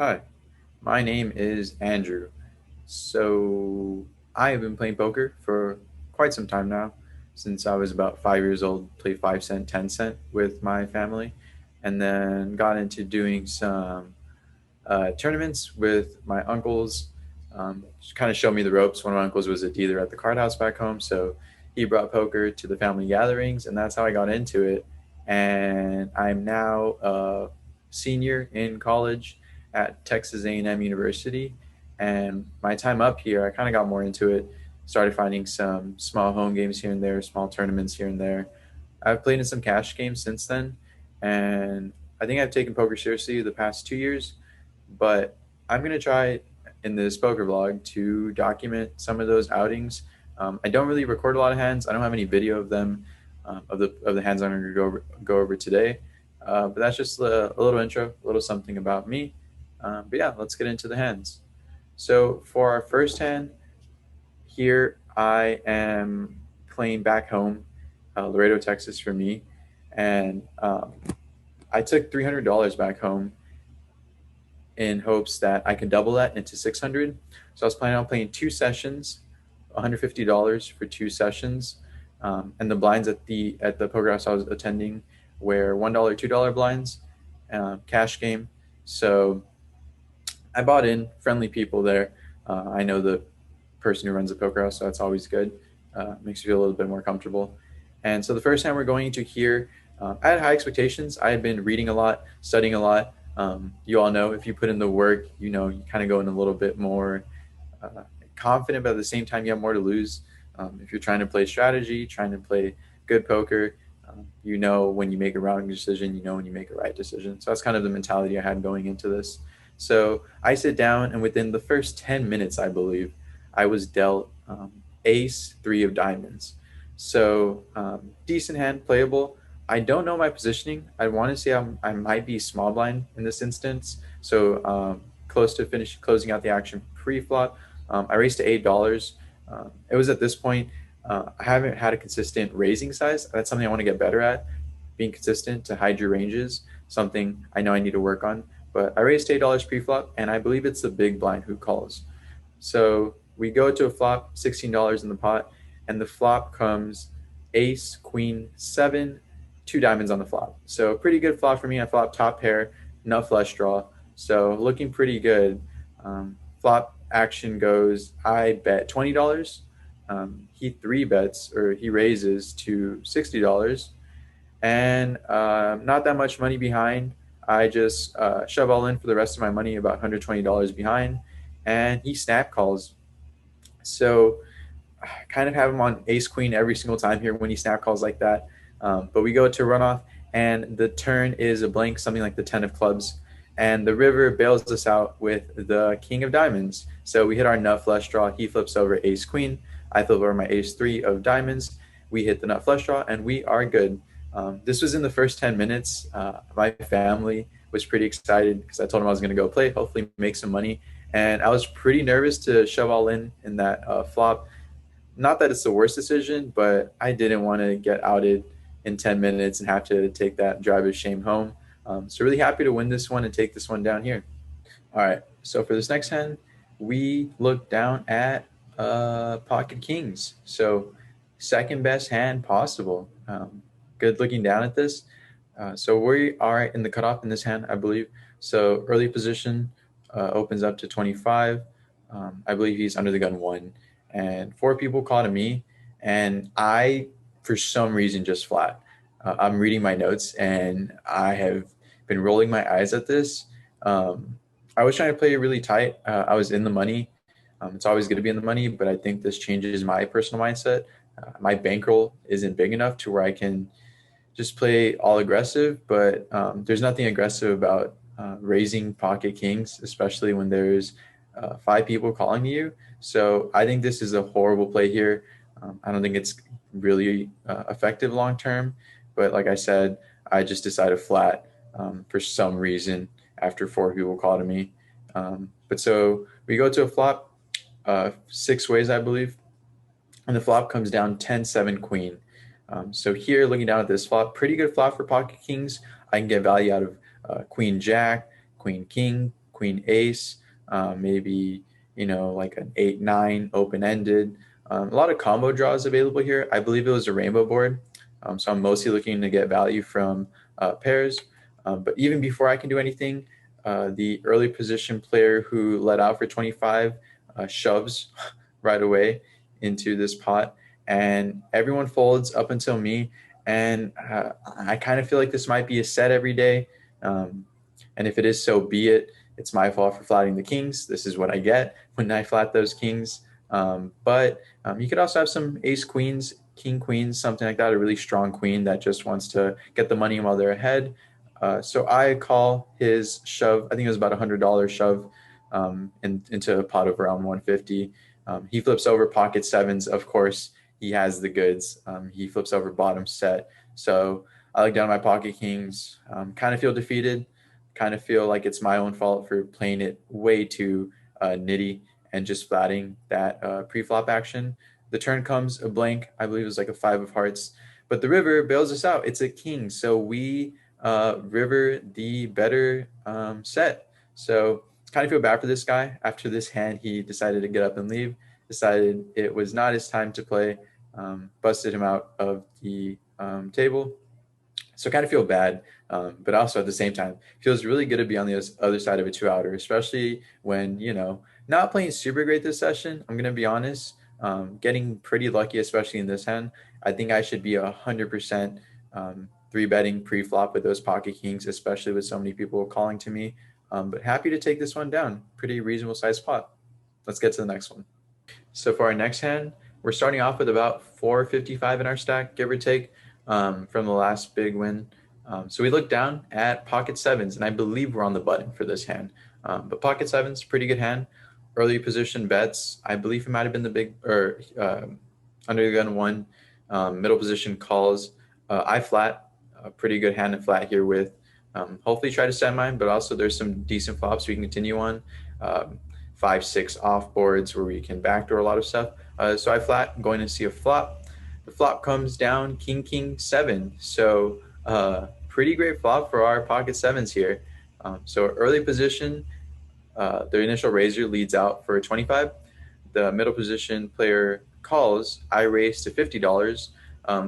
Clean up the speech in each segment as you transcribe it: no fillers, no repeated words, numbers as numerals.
Hi, my name is Andrew. So I have been playing poker for quite some time now, since I was about 5 years old. Played 5 cent, 10 cent with my family, and then got into doing some tournaments with my uncles. Just kind of showed me the ropes. One of my uncles was a dealer at the card house back home, so he brought poker to the family gatherings, and that's how I got into it. And I'm now a senior in college at Texas A&M University. And my time up here, I kind of got more into it. Started finding some small home games here and there, small tournaments here and there. I've played in some cash games since then, and I think I've taken poker seriously the past 2 years. But I'm gonna try in this poker vlog to document some of those outings. I don't really record a lot of hands. I don't have any video of them, of the hands I'm gonna go over today. But that's just a little intro, a little something about me. But yeah, let's get into the hands. So for our first hand here, I am playing back home, Laredo, Texas for me, and I took $300 back home in hopes that I could double that into 600. So I was planning on playing 2 sessions, $150 for 2 sessions, and the blinds at the poker house I was attending were $1, $2 blinds, cash game. So I bought in, friendly people there. I know the person who runs the poker house, so that's always good. Makes you feel a little bit more comfortable. And so the first time we're going into here, I had high expectations. I had been reading a lot, studying a lot. You all know if you put in the work, you kind of go in a little bit more confident, but at the same time, you have more to lose. If you're trying to play strategy, trying to play good poker, you know when you make a wrong decision, you know when you make a right decision. So that's kind of the mentality I had going into this. So I sit down, and within the first 10 minutes, I believe, I was dealt ace, three of diamonds. So decent hand, playable. I don't know my positioning. I want to say I might be small blind in this instance. So close to closing out the action pre-flop. I raised to $8. It was at this point, I haven't had a consistent raising size. That's something I want to get better at. Being consistent to hide your ranges, something I know I need to work on. But I raised $8 pre-flop, and I believe it's the big blind who calls. So we go to a flop, $16 in the pot, and the flop comes ace, queen, seven, two diamonds on the flop. So pretty good flop for me. I flop top pair, nut flush draw. So looking pretty good. Flop action goes, I bet $20. He three bets, or he raises to $60, and not that much money behind. I just shove all in for the rest of my money, about $120 behind, and he snap calls. So I kind of have him on ace queen every single time here when he snap calls like that. But we go to runoff, and the turn is a blank, something like the 10 of clubs. And the river bails us out with the king of diamonds. So we hit our nut flush draw. He flips over ace queen. I flip over my ace three of diamonds. We hit the nut flush draw, and we are good. This was in the first 10 minutes. My family was pretty excited because I told them I was going to go play, hopefully make some money. And I was pretty nervous to shove all in that flop. Not that it's the worst decision, but I didn't want to get outed in 10 minutes and have to take that drive of shame home. So really happy to win this one and take this one down here. All right. So for this next hand, we look down at pocket kings. So second best hand possible. Good looking down at this. So we are in the cutoff in this hand, I believe. So early position opens up to 25. I believe he's under the gun one, and four people call to me, and I, for some reason, just flat. I'm reading my notes, and I have been rolling my eyes at this. I was trying to play really tight. I was in the money. It's always going to be in the money, but I think this changes my personal mindset. My bankroll isn't big enough to where I can just play all aggressive, but there's nothing aggressive about raising pocket kings, especially when there's five people calling you. So I think this is a horrible play here. I don't think it's really effective long term, but like I said, I just decided flat for some reason after four people call to me. But so we go to a flop, six ways, I believe, and the flop comes down 10-7 queen. So here, looking down at this flop, pretty good flop for pocket kings. I can get value out of queen jack, queen king, queen ace, maybe, like an 8-9 open-ended. A lot of combo draws available here. I believe it was a rainbow board. So I'm mostly looking to get value from pairs. But even before I can do anything, the early position player who led out for 25 shoves right away into this pot, and everyone folds up until me. And I kind of feel like this might be a set every day. And if it is, so be it. It's my fault for flatting the kings. This is what I get when I flat those kings. But you could also have some ace queens, king queens, something like that, a really strong queen that just wants to get the money while they're ahead. So I call his shove. I think it was about $100 shove into a pot of around 150. He flips over pocket sevens. Of course, he has the goods. He flips over bottom set. So I look down at my pocket kings, kind of feel defeated, kind of feel like it's my own fault for playing it way too nitty and just flatting that pre-flop action. The turn comes a blank. I believe it was like a 5 of hearts, but the river bails us out. It's a king, so we river the better set. So kind of feel bad for this guy. After this hand, he decided to get up and leave, decided it was not his time to play, busted him out of the table. So kind of feel bad, but also at the same time, feels really good to be on the other side of a 2-outer, especially when, not playing super great this session. I'm going to be honest, getting pretty lucky, especially in this hand. I think I should be 100% 3-betting pre-flop with those pocket kings, especially with so many people calling to me. But happy to take this one down. Pretty reasonable sized pot. Let's get to the next one. So for our next hand, we're starting off with about 455 in our stack, give or take, from the last big win. So we look down at pocket sevens, and I believe we're on the button for this hand. But pocket sevens, pretty good hand. Early position bets, I believe it might have been the big, or under the gun one. Middle position calls. I flat, a pretty good hand to flat here with. Hopefully try to set mine, but also there's some decent flops we can continue on. 5-6 off boards where we can backdoor a lot of stuff. So I flat, I'm going to see a flop. The flop comes down king 7. So pretty great flop for our pocket sevens here. So early position, the initial raiser leads out for 25. The middle position player calls. I raise to $50,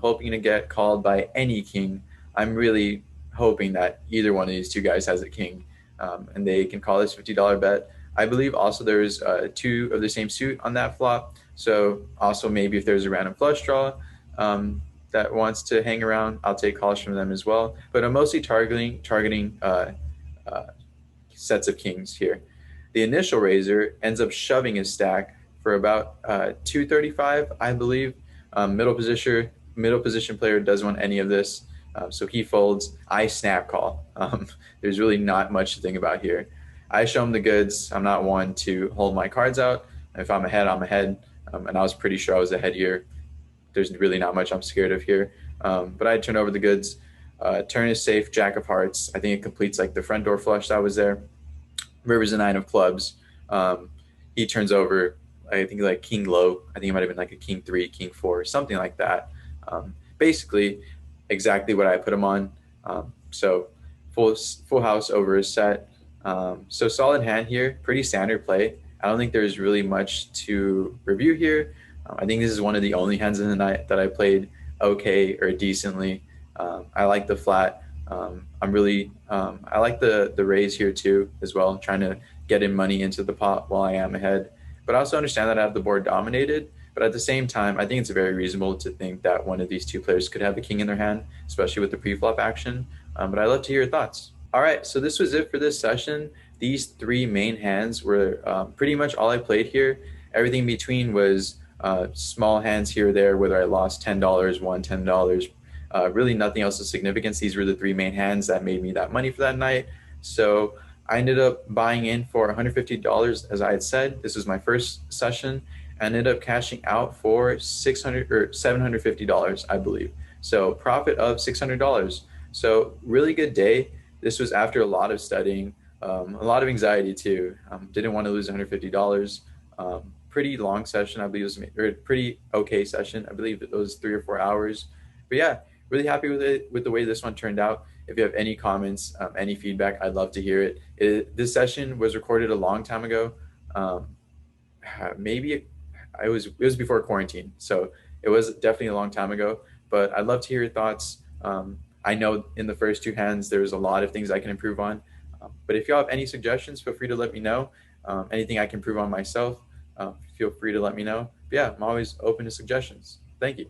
hoping to get called by any king. I'm really hoping that either one of these two guys has a king, and they can call this $50 bet. I believe also there's 2 of the same suit on that flop. So also maybe if there's a random flush draw that wants to hang around, I'll take calls from them as well. But I'm mostly targeting sets of kings here. The initial raiser ends up shoving his stack for about 235, I believe. Middle position player doesn't want any of this, so he folds. I snap call. There's really not much to think about here. I show him the goods. I'm not one to hold my cards out. If I'm ahead, I'm ahead, and I was pretty sure I was ahead here. There's really not much I'm scared of here, but I turn over the goods. Turn is safe, jack of hearts. I think it completes like the front door flush that was there. River's a 9 of clubs. He turns over, I think, like king low. I think it might have been like a king 3, king 4, something like that. Basically, exactly what I put him on. So full house over his set. So solid hand here, pretty standard play. I don't think there's really much to review here. I think this is one of the only hands in the night that I played okay or decently. I like the flat. I like the raise here too as well, trying to get in money into the pot while I am ahead. But I also understand that I have the board dominated. But at the same time, I think it's very reasonable to think that one of these two players could have a king in their hand, especially with the pre-flop action. But I'd love to hear your thoughts. All right, so this was it for this session. These 3 main hands were pretty much all I played here. Everything in between was small hands here or there, whether I lost $10, won $10. Really nothing else of significance. These were the 3 main hands that made me that money for that night. So I ended up buying in for $150, as I had said. This was my first session. I ended up cashing out for $600 or $750, I believe. So profit of $600. So really good day. This was after a lot of studying, a lot of anxiety too. Didn't want to lose $150. Pretty long session, I believe it was, or a pretty okay session. I believe it was 3 or 4 hours. But yeah, really happy with it, with the way this one turned out. If you have any comments, any feedback, I'd love to hear This session was recorded a long time ago. Um, maybe it was before quarantine, so it was definitely a long time ago. But I'd love to hear your thoughts. I know in the first two hands there's a lot of things I can improve on, but if y'all have any suggestions, feel free to let me know. Anything I can improve on myself, feel free to let me know. But yeah, I'm always open to suggestions. Thank you.